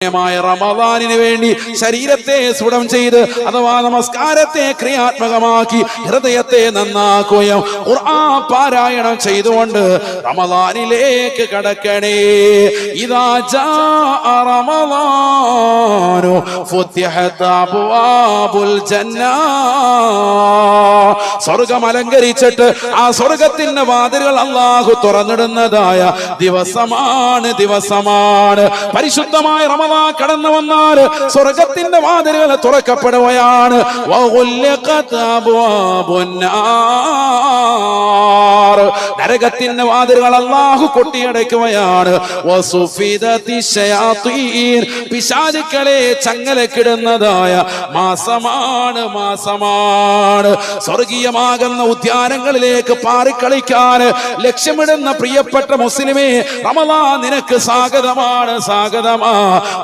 പുണ്യമായ റമദാനിന് വേണ്ടി ശരീരത്തെ സ്ഫുടം ചെയ്ത് അഥവാ നമസ്കാരത്തെ ക്രിയാത്മകമാക്കി ഹൃദയത്തെ നന്നാക്കുകയും ഖുർആൻ പാരായണം ചെയ്തുകൊണ്ട് റമദാനിലേക്ക് കടക്കണേ. ഇദാ ജാഅ റമദാനു ഫുതിഹത് അബ്വാബുൽ ജന്ന. സ്വർഗ്ഗം അലങ്കരിച്ചിട്ട് ആ സ്വർഗ്ഗത്തിന്റെ വാതിലുകൾ അല്ലാഹു തുറന്നിടുന്നതായ ദിവസമാണ്. പരിശുദ്ധമായ റമദാൻ കടന്നു വന്നാൽ സ്വർഗ്ഗത്തിന്റെ വാതിലുകൾ തുറക്കപ്പെടുകയാണ്. നരകത്തിന്റെ വാതിലുകൾ അല്ലാഹു കൊട്ടിയടയ്ക്കുകയാണ്. പിശാചുക്കളെ ചങ്ങലക്കിടുന്നതായ മാസമാണ്. സ്വർഗീയമാകുന്ന ഉദ്യാനങ്ങളിലേക്ക് പാറിക്കളിക്കാൻ ലക്ഷ്യമിടുന്ന പ്രിയപ്പെട്ട മുസ്ലിമേ, റമദാൻ നിനക്ക് സ്വാഗതമാണ്.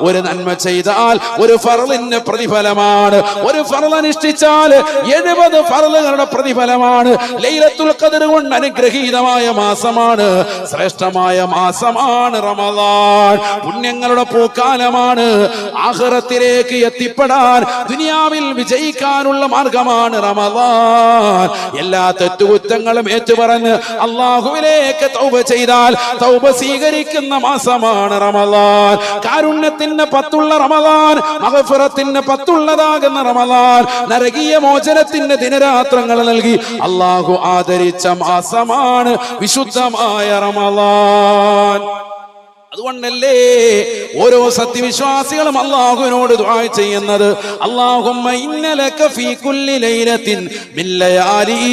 ഒരു നന്മ ചെയ്താൽ ഒരു ഫർളിന്റെ പ്രതിഫലമാണ്. ഒരു ഫർൾ അനുഷ്ഠിച്ചാൽ 70 ഫർളുകളുടെ പ്രതിഫലമാണ്. ലൈലത്തുൽ ഖദ്ർ കൊണ്ട് അനുഗ്രഹീതമായ മാസമാണ്. ശ്രേഷ്ഠമായ മാസമാണ് റമദാൻ. പുണ്യങ്ങളുടെ പൂക്കാലമാണ്. ആഖിറത്തിലേക്ക് എത്തിപ്പെടാൻ, ദുനിയാവിൽ വിജയിക്കാനുള്ള മാർഗമാണ് റമദാൻ. എല്ലാ തെറ്റുകുറ്റങ്ങളും ഏറ്റുപറഞ്ഞ് അല്ലാഹുവിലേക്ക് തൗബ ചെയ്താൽ തൗബ സ്വീകരിക്കുന്ന മാസമാണ് റമദാൻ. കാരുണ്യത്തിന് 10 റമദാൻ, മഗ്ഫിറത്തിന് 10 റമദാൻ, നരകീയ മോചനത്തിന്റെ ദിനരാത്രങ്ങൾ നൽകി അല്ലാഹു ആദരിച്ച മാസമാണ് വിശുദ്ധമായ റമദാൻ. അതുകൊണ്ടല്ലേ ഓരോ സത്യവിശ്വാസികളും അല്ലാഹുവിനോട് ദുആ ചെയ്യുന്നത്, അല്ലാഹുമ്മ ഇന്നലക ഫീ കുല്ലി ലൈലത്തിൻ മിൻ ലയാലി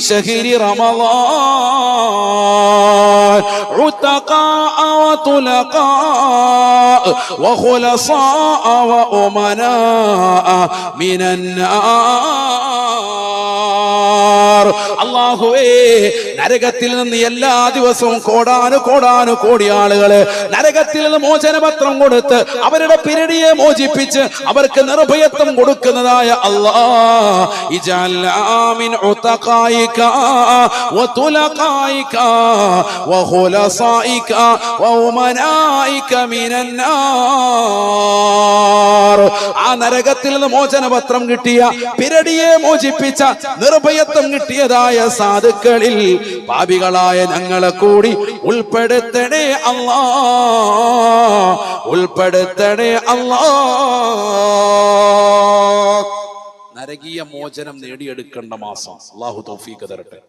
ശഹരി റമളാൻ ഉതഖാ വതുലഖാ വഖുലസാ വഉമനാ മിനന്നാർ. അല്ലാഹുവേ, നരകത്തിൽ നിന്ന് എല്ലാ ദിവസവും കോടാനു ആളുകള് നരകത്തിൽ നിന്ന് മോചനപത്രം കൊടുത്ത് അവരുടെ പിരടിയെ മോചിപ്പിച്ച് അവർക്ക് നിർഭയത്വം കൊടുക്കുന്നതായ അല്ലാഹ്, ഇജഅൽനാ മിൻ ഉതഖായിക വതുലഖായിക വഖുലസായിക വഉമനായിക മിനന്നാർ. ആ നരകത്തിൽ നിന്ന് മോചനപത്രം കിട്ടിയ, പിരടിയെ മോചിപ്പിച്ച, നിർഭയത്വം കിട്ടിയതായ സാധുക്കളിൽ പാപികളായ ഞങ്ങളെ കൂടി ഉൾപ്പെടുത്തണേ അല്ലാ, ഉൾപ്പെടുത്തണേ അല്ലാ. നരകീയ മോചനം നേടിയെടുക്കേണ്ട മാസം അല്ലാഹു തൗഫീഖ് തരട്ടെ.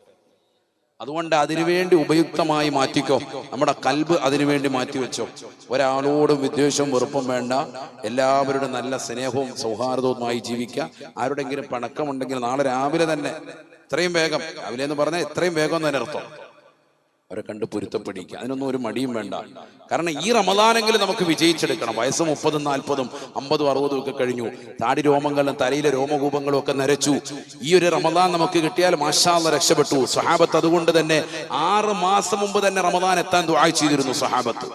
അതുകൊണ്ട് അതിനുവേണ്ടി ഉപയുക്തമായി മാറ്റിക്കോ. നമ്മുടെ കൽബ് അതിനുവേണ്ടി മാറ്റിവെച്ചോ. ഒരാളോടും വിദ്വേഷവും വെറുപ്പും വേണ്ട. എല്ലാവരുടെ നല്ല സ്നേഹവും സൗഹാർദ്ദവുമായി ജീവിക്കുക. ആരുടെങ്കിലും പണക്കമുണ്ടെങ്കിൽ നാളെ രാവിലെ തന്നെ, എത്രയും വേഗം, രാവിലെ എന്ന് പറഞ്ഞാൽ എത്രയും വേഗം തന്നെ അർത്ഥം, അവരെ കണ്ട് പൊരുത്തപ്പെടിക്കുക. അതിനൊന്നും ഒരു മടിയും വേണ്ട. കാരണം ഈ റമദാനെങ്കിലും നമുക്ക് വിജയിച്ചെടുക്കണം. വയസ്സ് 30, 40, 50, 60 ഒക്കെ കഴിഞ്ഞു. താടി രോമങ്ങളും തലയിലെ രോമകൂപങ്ങളും ഒക്കെ നരച്ചു. ഈ ഒരു റമദാൻ നമുക്ക് കിട്ടിയാൽ മാഷാ അല്ലാഹ് രക്ഷപ്പെട്ടു. സ്വഹാബത്ത് അതുകൊണ്ട് തന്നെ 6 മാസം മുമ്പ് തന്നെ റമദാൻ എത്താൻ ദുആ ചെയ്തിരുന്നു സ്വഹാബത്ത്.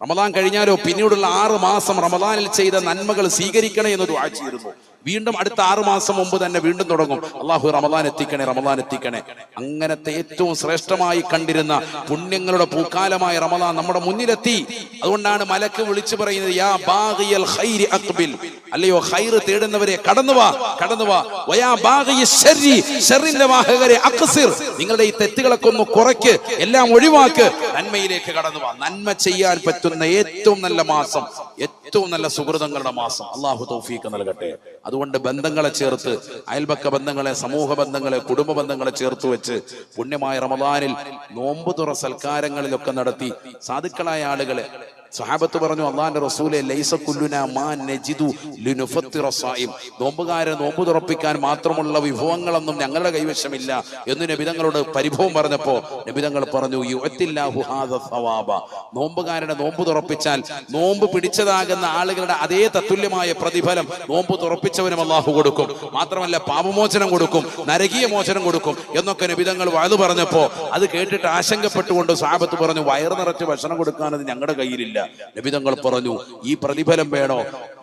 റമദാൻ കഴിഞ്ഞാലോ പിന്നീടുള്ള 6 മാസം റമദാനിൽ ചെയ്ത നന്മകൾ സ്വീകരിക്കണേ എന്ന് ദുആ ചെയ്തിരുന്നു. വീണ്ടും അടുത്ത 6 മാസം മുമ്പ് തന്നെ വീണ്ടും തുടങ്ങും, അല്ലാഹു റമദാൻ എത്തിക്കണേ, റമദാൻ എത്തിക്കണേ. അങ്ങനത്തെ ഏറ്റവും ശ്രേഷ്ഠമായി കണ്ടിരുന്ന പുണ്യങ്ങളുടെ പൂക്കാലമായ റമദാൻ നമ്മുടെ മുന്നിലെത്തി. അതുകൊണ്ടാണ് മലക്ക് വിളിച്ചു പറയുന്നത്, യാ ബാഗിയൽ ഖൈരി അഖ്ബിൽ, അല്ലയോ ഖൈർ തേടുന്നവരെ കടന്നുവാ, കടന്നുവാ. വയാ ബാഗിയ ശർരി, ശർറിന്റെ വാഹകരെ അഖ്സിർ, നിങ്ങളുടെ ഈ തെറ്റുകളൊക്കെ ഒന്ന് കുറയ്ക്ക്, എല്ലാം ഒഴിവാക്ക്, നന്മയിലേക്ക് കടന്നുവാ. നന്മ ചെയ്യാൻ പറ്റുന്ന ഏറ്റവും നല്ല മാസം, ഏറ്റവും നല്ല സുഹൃതങ്ങളുടെ മാസം. അല്ലാഹു തൗഫീഖ് നൽകട്ടെ. അതുകൊണ്ട് ബന്ധങ്ങളെ ചേർത്ത്, അയൽപക്ക ബന്ധങ്ങളെ, സമൂഹ ബന്ധങ്ങളെ, കുടുംബ ബന്ധങ്ങളെ ചേർത്ത് വെച്ച് പുണ്യമായ റമദാനിൽ നോമ്പുതുറ സൽക്കാരങ്ങളിലൊക്കെ നടത്തി സാധുക്കളായ ആളുകളെ, സ്വഹാബത്ത് പറഞ്ഞു, അല്ലാഹുവിന്റെ റസൂലേ, ലൈസ കുല്ലുനാ മാ നജിദു ലിനുഫത്തിറ സായിം, നോമ്പുകാരെ നോമ്പ് തുറപ്പിക്കാൻ മാത്രമുള്ള വിഭവങ്ങളൊന്നും ഞങ്ങളുടെ കൈവശമില്ല എന്ന് നബിതങ്ങളോട് പരിഭവം പറഞ്ഞപ്പോ നബിതങ്ങൾ പറഞ്ഞു, യുഅത്തില്ലാഹു ഹാദ സവാബ, നോമ്പുകാരുടെ നോമ്പ് തുറപ്പിച്ചാൽ നോമ്പ് പിടിച്ചതാകുന്ന ആളുകളുടെ അതേ തത്തുല്യമായ പ്രതിഫലം നോമ്പ് തുറപ്പിച്ചവനും അല്ലാഹു കൊടുക്കും. മാത്രമല്ല പാപമോചനം കൊടുക്കും, നരകീയ മോചനം കൊടുക്കും എന്നൊക്കെ നബിതങ്ങൾ വഅദ് പറഞ്ഞപ്പോ അത് കേട്ടിട്ട് ആശങ്കപ്പെട്ടുകൊണ്ട് സ്വഹാബത്ത് പറഞ്ഞു, വയറ് നിറച്ച് ഭക്ഷണം കൊടുക്കാൻ അത് ഞങ്ങളുടെ കയ്യിലില്ല. നബിതങ്ങൾ പറഞ്ഞു, ഈ പ്രതിഫലം വേണോ,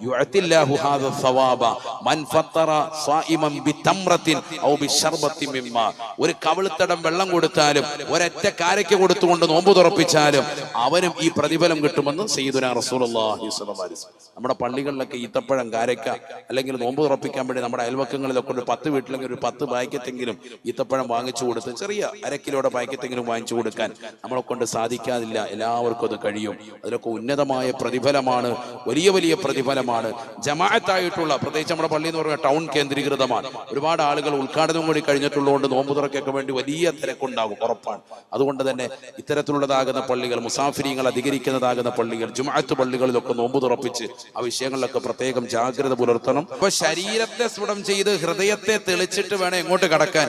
യുഅതില്ലാഹു ഹാദ സവാബ മൻ ഫത്തറ സായിമൻ ബിതംറത്തിൻ ഔ ബിശർബത്തിൻ മിമ്മാ. ഒരു കവിൾത്തടം വെള്ളം കൊടുത്താലും ഒരൊറ്റ കാരയ്ക്ക് കൊടുത്തുകൊണ്ട് നോമ്പ് തുറപ്പിച്ചാലും അവനും ഈ പ്രതിഫലം കിട്ടുമെന്ന് സയ്യിദുനാ റസൂലുള്ളാഹി സ്വല്ലല്ലാഹു അലൈഹി വസല്ലം. നമ്മുടെ പള്ളികളിലൊക്കെ ഈത്തപ്പഴം, കാരയ്ക്ക അല്ലെങ്കിൽ നോമ്പ് തുറപ്പിക്കാൻ വേണ്ടി നമ്മുടെ അയൽവക്കങ്ങളിലൊക്കെ ഒരു 10 വീട്ടിലെങ്കിലും ഒരു 10 പാക്കറ്റെങ്കിലും ഈത്തപ്പഴം വാങ്ങിച്ചു കൊടുത്ത്, ചെറിയ അരക്കിലോടെ പാക്കറ്റെങ്കിലും വാങ്ങിച്ചു കൊടുക്കാൻ നമ്മളെ കൊണ്ട് സാധിക്കാതില്ല. എല്ലാവർക്കും അത് കഴിയും. അതിലൊക്കെ ഉന്നതമായ പ്രതിഫലമാണ്, വലിയ വലിയ പ്രതിഫലമാണ്. ജമാഅത്തായിട്ടുള്ള, പ്രത്യേകിച്ച് നമ്മുടെ പള്ളി എന്ന് പറയുന്നത് ടൗൺ കേന്ദ്രീകൃതമാണ്. ഒരുപാട് ആളുകൾ ഉദ്ഘാടനം കൂടി കഴിഞ്ഞിട്ടുള്ളതുകൊണ്ട് നോമ്പ് തുറക്കൊക്കെ വേണ്ടി വലിയ തിരക്കുണ്ടാകും, ഉറപ്പാണ്. അതുകൊണ്ട് തന്നെ ഇത്തരത്തിലുള്ളതാകുന്ന പള്ളികൾ, മുസാഫിരീങ്ങൾ അധികരിക്കുന്നതാകുന്ന പള്ളികൾ, ജുമുഅത്ത് പള്ളികളിലൊക്കെ നോമ്പ് തുറപ്പിച്ച് ആ വിഷയങ്ങളിലൊക്കെ പ്രത്യേകം ജാഗ്രത പുലർത്തണം. അപ്പൊ ശരീരത്തെ സ്ഫുടം ചെയ്ത് ഹൃദയത്തെ തെളിച്ചിട്ട് വേണം എങ്ങോട്ട് കടക്കാൻ?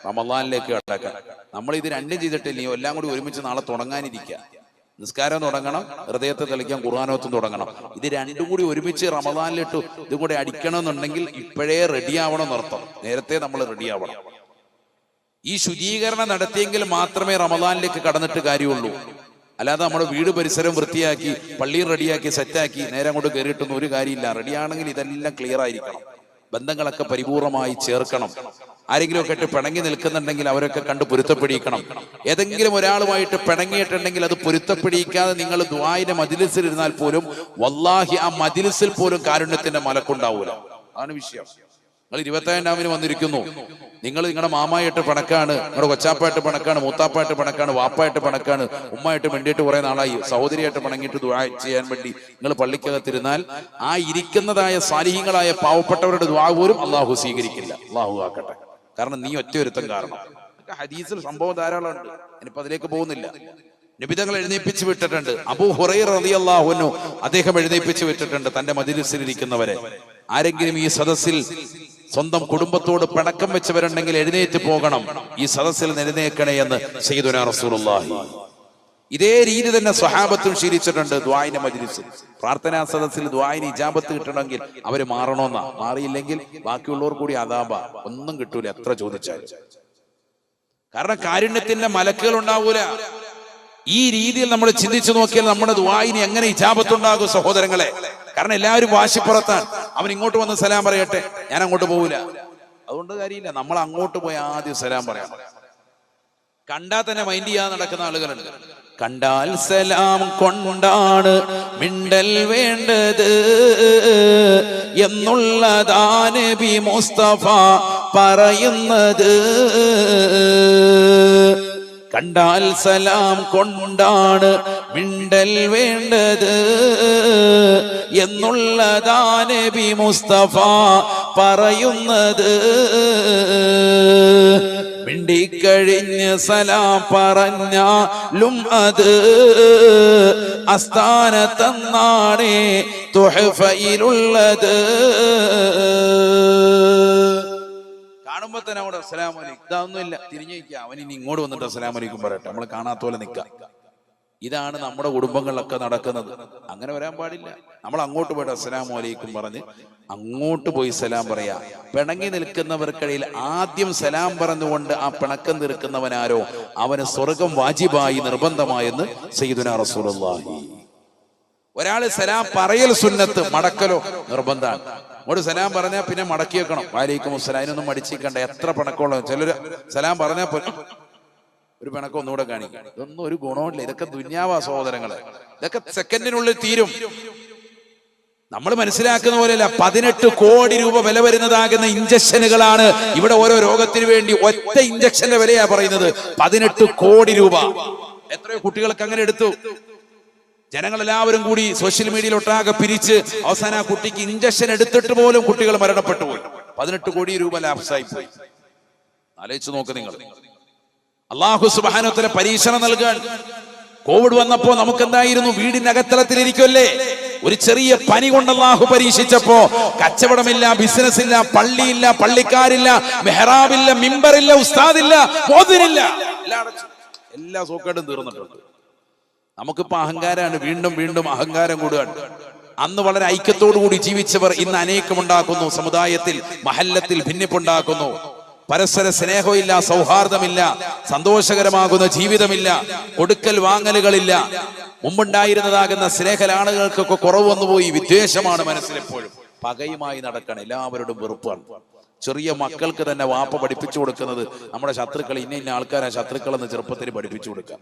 റമളാനിലേക്ക് കടക്കാൻ. നമ്മൾ ഇത് രണ്ടും ചെയ്തിട്ടില്ല, എല്ലാം കൂടി ഒരുമിച്ച് നാളെ തുടങ്ങാനിരിക്കുക. നിസ്കാരം തുടങ്ങണം, ഹൃദയത്തെ തെളിക്കാൻ ഖുർആനോത്തും തുടങ്ങണം. ഇത് രണ്ടും കൂടി ഒരുമിച്ച് റമളാനിലിട്ട് ഇതും കൂടി അടിക്കണമെന്നുണ്ടെങ്കിൽ ഇപ്പോഴേ റെഡിയാവണം എന്നർത്ഥം. നേരത്തെ നമ്മൾ റെഡിയാവണം. ഈ ശുചീകരണം നടത്തിയെങ്കിൽ മാത്രമേ റമളാനിലേക്ക് കടന്നിട്ട് കാര്യമുള്ളൂ. അല്ലാതെ നമ്മുടെ വീട് പരിസരം വൃത്തിയാക്കി പള്ളിയും റെഡിയാക്കി സെറ്റാക്കി നേരെ അങ്ങോട്ട് കയറിയിട്ടൊന്നും ഒരു കാര്യമില്ല. റെഡിയാണെങ്കിൽ ഇതെല്ലാം ക്ലിയർ ആയിരിക്കണം. ബന്ധങ്ങളൊക്കെ പരിപൂർണമായി ചേർക്കണം. ആരെങ്കിലും ഒക്കെ ഇട്ട് പിണങ്ങി നിൽക്കുന്നുണ്ടെങ്കിൽ അവരൊക്കെ കണ്ട് പൊരുത്തപ്പെടിക്കണം. ഏതെങ്കിലും ഒരാളുമായിട്ട് പിണങ്ങിയിട്ടുണ്ടെങ്കിൽ അത് പൊരുത്തപ്പെടിക്കാതെ നിങ്ങൾ ദുആഇന്റെ മജ്ലിസിൽ ഇരുന്നാൽ പോലും വല്ലാഹി ആ മജ്ലിസിൽ പോലും കാരുണ്യത്തിന്റെ മലക്കുണ്ടാവൂല. അതാണ് വിഷയം. നിങ്ങൾ 25-ാമിന് വന്നിരിക്കുന്നു, നിങ്ങൾ നിങ്ങളുടെ മാമായിട്ട് പിണക്കാണ്, നിങ്ങളുടെ കൊച്ചാപ്പായിട്ട് പിണക്കാണ്, മൂത്താപ്പായിട്ട് പിണക്കാണ്, വാപ്പായിട്ട് പിണക്കാണ്, ഉമ്മായിട്ട് വേണ്ടിയിട്ട് കുറെ നാളായി, സഹോദരിയായിട്ട് പിണങ്ങിയിട്ട് ദുആ ചെയ്യാൻ വേണ്ടി നിങ്ങൾ പള്ളിക്കകത്തിരുന്നാൽ ആ ഇരിക്കുന്നതായ സാലിഹീങ്ങളായ പാവപ്പെട്ടവരുടെ ദുആ പോലും അള്ളാഹു സ്വീകരിക്കില്ല. അള്ളാഹു ആക്കട്ടെ. കാരണം നീ ഒറ്റയൊരുത്തം കാരണം. ഹദീസിൽ സംഭവം ധാരാളമുണ്ട്, ഇനിയിപ്പോ അതിലേക്ക് പോകുന്നില്ല. നബിതങ്ങൾ എഴുന്നേൽപ്പിച്ചു വിട്ടിട്ടുണ്ട്. അബൂ ഹുറൈറ റളിയല്ലാഹു അൻഹു അദ്ദേഹം എഴുന്നേൽപ്പിച്ചു വിട്ടിട്ടുണ്ട് തന്റെ മജ്ലിസിൽ ഇരിക്കുന്നവരെ, ആരെങ്കിലും ഈ സദസ്സിൽ സ്വന്തം കുടുംബത്തോട് പിണക്കം വെച്ചവരുണ്ടെങ്കിൽ എഴുന്നേറ്റ് പോകണം, ഈ സദസ്സിൽ എഴുന്നേൽക്കണേ എന്ന് സയ്യിദുനാ റസൂലുള്ളാഹി. ഇതേ രീതി തന്നെ സ്വഹാബത്തും ശീലിച്ചിട്ടുണ്ട്. ദുആഇന്റെ മജ്ലിസിൽ, പ്രാർത്ഥനാ സദസ്സിൽ ദുആഇന് ഇജാബത്ത് കിട്ടണമെങ്കിൽ അവര് മാറണമെന്നാ. മാറിയില്ലെങ്കിൽ ബാക്കിയുള്ളവർ കൂടി അദാബാ, ഒന്നും കിട്ടൂല എത്ര ചോദിച്ചാലും. കാരണം കാരുണ്യത്തിന്റെ മലക്കുകൾ ഉണ്ടാവൂല. ഈ രീതിയിൽ നമ്മൾ ചിന്തിച്ചു നോക്കിയാൽ നമ്മുടെ ദുആഇന് എങ്ങനെ ഇജാബത്തുണ്ടാകും സഹോദരങ്ങളെ? കാരണം എല്ലാവരും വാശിപ്പുറത്താണ്. അവൻ ഇങ്ങോട്ട് വന്ന് സലാം പറയട്ടെ, ഞാൻ അങ്ങോട്ട് പോകൂല. അതുകൊണ്ട് കാര്യമില്ല, നമ്മൾ അങ്ങോട്ട് പോയി ആദ്യം സലാം പറയണം. കണ്ടാൽ തന്നെ മൈൻഡ് ചെയ്യാതെ നടക്കുന്ന ആളുകളുണ്ട്. കണ്ടാൽ സലാം കൊണ്ടാണ് മിണ്ടൽ വേണ്ടത് എന്നുള്ളതാ നബി മുസ്തഫ പറയുന്നത്. കണ്ടാൽ സലാം കൊണ്ടാണ് മിണ്ടൽ വേണ്ടത് എന്നുള്ളതാ നബി മുസ്തഫ പറയുന്നത്. മിണ്ടിക്കഴിഞ്ഞ് സലാം പറഞ്ഞാലും അത് അസ്ഥാനത്തെന്നാണേ തുഹഫയിലുള്ളത്. കാണുമ്പോ തന്നെ അവിടെ അസ്സലാമു അലൈക്കും, ഇതൊന്നുമില്ല, തിരിഞ്ഞു നിൽക്കുക, അവൻ ഇനി ഇങ്ങോട്ട് വന്നിട്ട് അസ്സലാമു അലൈക്കും പറയട്ടെ, നമ്മൾ കാണാത്ത പോലെ നിൽക്കുക. ഇതാണ് നമ്മുടെ കുടുംബങ്ങളിലൊക്കെ നടക്കുന്നത്. അങ്ങനെ വരാൻ പാടില്ല. നമ്മൾ അങ്ങോട്ട് പോയിട്ട് അസ്സലാമു അലൈക്കും പറഞ്ഞ് അങ്ങോട്ട് പോയി സലാം പറയാ. പിണങ്ങി നിൽക്കുന്നവർക്കിടയിൽ ആദ്യം സലാം പറഞ്ഞുകൊണ്ട് ആ പിണക്കം തീർക്കുന്നവനാരോ അവന് സ്വർഗം വാജിബായി നിർബന്ധമായെന്ന് സയ്യിദുനാ റസൂലുള്ളാഹി. ഒരാള് സലാം പറയൽ സുന്നത്ത്, മടക്കലോ നിർബന്ധമാണ്. അങ്ങോട്ട് സലാം പറഞ്ഞാൽ പിന്നെ മടക്കി വെക്കണം. വഅലൈക്കും അസ്സലാം. അതിനൊന്നും മടിച്ചിക്കണ്ട. എത്ര പിണക്കമുള്ള ചിലര് സലാം പറഞ്ഞാൽ പോലും ഒരു പിണക്കം ഒന്നുകൂടെ കാണിക്കും. ഇതൊന്നും ഒരു ഗുണമില്ല. ഇതൊക്കെ ദുന്യാവാ സഹോദരങ്ങളെ. ഇതൊക്കെ സെക്കൻഡിനുള്ളിൽ തീരും. നമ്മൾ മനസ്സിലാക്കുന്ന പോലെയല്ല. 18 കോടി രൂപ വില വരുന്നതാകുന്ന ഇഞ്ചക്ഷനുകളാണ് ഇവിടെ ഓരോ രോഗത്തിന് വേണ്ടി. ഒറ്റ ഇഞ്ചക്ഷന്റെ വിലയാ പറയുന്നത് 18 കോടി രൂപ. എത്രയോ കുട്ടികൾക്ക് അങ്ങനെ എടുത്തു. ജനങ്ങളെല്ലാവരും കൂടി സോഷ്യൽ മീഡിയയിൽ ഒട്ടാകെ പിരിച്ച് അവസാനം ആ കുട്ടിക്ക് ഇഞ്ചക്ഷൻ എടുത്തിട്ട് പോലും കുട്ടികൾ മരണപ്പെട്ടു പോയി. 18 കോടി രൂപ ലാപ്സായി പോയി. ആലോചിച്ച് നോക്ക് നിങ്ങൾ. അല്ലാഹു സുബ്ഹാനഹു വ തആല പരീക്ഷണം നൽകാൻ. കോവിഡ് വന്നപ്പോ നമുക്കെന്തായിരുന്നു? വീടിനകത്തളത്തിലിരിക്കുമല്ലേ. ഒരു ചെറിയ പനി കൊണ്ട് അല്ലാഹു പരീക്ഷിച്ചപ്പോ കച്ചവടമില്ല, ബിസിനസ് ഇല്ല, പള്ളിയില്ല, പള്ളിക്കാരില്ല, മെഹ്റാബില്ല, മിമ്പറില്ല, ഉസ്താദില്ല, മോദിനില്ല, എല്ലാ സോക്കേടും തീർന്നിട്ടുണ്ട്. നമുക്കിപ്പോ അഹങ്കാരാണ്. വീണ്ടും വീണ്ടും അഹങ്കാരം കൂടുകയാണ്. അന്ന് വളരെ ഐക്യത്തോടു കൂടി ജീവിച്ചവർ ഇന്ന് അനേകമുണ്ടാക്കുന്നു. സമുദായത്തിൽ, മഹല്ലത്തിൽ ഭിന്നിപ്പുണ്ടാക്കുന്നു. പരസ്പര സ്നേഹമില്ല, സൗഹാർദ്ദമില്ല, സന്തോഷകരമാകുന്ന ജീവിതമില്ല, കൊടുക്കൽ വാങ്ങലുകളില്ല. മുമ്പുണ്ടായിരുന്നതാകുന്ന സ്നേഹലാളുകൾക്കൊക്കെ കുറവ് വന്നുപോയി. വിദ്വേഷമാണ് മനസ്സിലെപ്പോഴും. പകയുമായി നടക്കണം, എല്ലാവരോടും വെറുപ്പാണ്. ചെറിയ മക്കൾക്ക് തന്നെ വാപ്പ പഠിപ്പിച്ചു കൊടുക്കുന്നത് നമ്മുടെ ശത്രുക്കൾ, ഇന്ന ആൾക്കാരാ ശത്രുക്കളെന്ന് ചെറുപ്പത്തിൽ പഠിപ്പിച്ചു കൊടുക്കുക.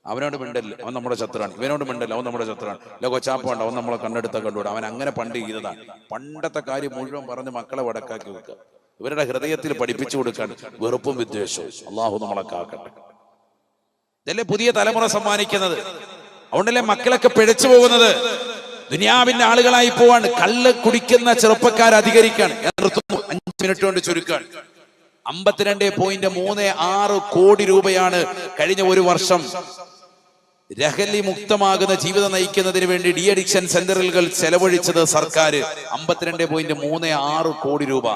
അവനോട് മിണ്ടല്ല, അവൻ നമ്മുടെ ശത്രുവാണ്. ഇവനോട് മിണ്ടല്ല, അവൻ നമ്മുടെ ശത്രുവാണ്. അല്ല കൊച്ചാപ്പുണ്ട്, അവൻ നമ്മളെ കണ്ടെടുത്ത കണ്ടുകൂടാ. അവൻ അങ്ങനെ പണ്ട് ചെയ്തതാണ്. പണ്ടത്തെ കാര്യം മുഴുവൻ പറഞ്ഞ് മക്കളെ വടക്കാക്കി വെക്കുക. ഇവരുടെ ഹൃദയത്തിൽ പഠിപ്പിച്ചു കൊടുക്കാൻ വെറുപ്പും വിദ്വേഷവും. അള്ളാഹു നമ്മളെ കാക്കട്ടെ. ഇതല്ലേ പുതിയ തലമുറ സമ്മാനിക്കുന്നത്. അതുകൊണ്ടല്ലേ മക്കളൊക്കെ പിഴച്ചു പോകുന്നത്. ദുനിയാവിന്റെ ആളുകളായി പോവാണ്. കള്ള് കുടിക്കുന്ന ചെറുപ്പക്കാർ അധികരിക്കാണ്. 5 മിനിറ്റ് കൊണ്ട് ചുരുക്കാൻ. 52.36 കോടി രൂപയാണ് കഴിഞ്ഞ ഒരു വർഷം ലഹരി മുക്തമാകുന്ന ജീവിതം നയിക്കുന്നതിന് വേണ്ടി ഡി അഡിക്ഷൻ സെന്ററുകൾ ചെലവഴിച്ചത് സർക്കാർ. 52.36 കോടി രൂപ.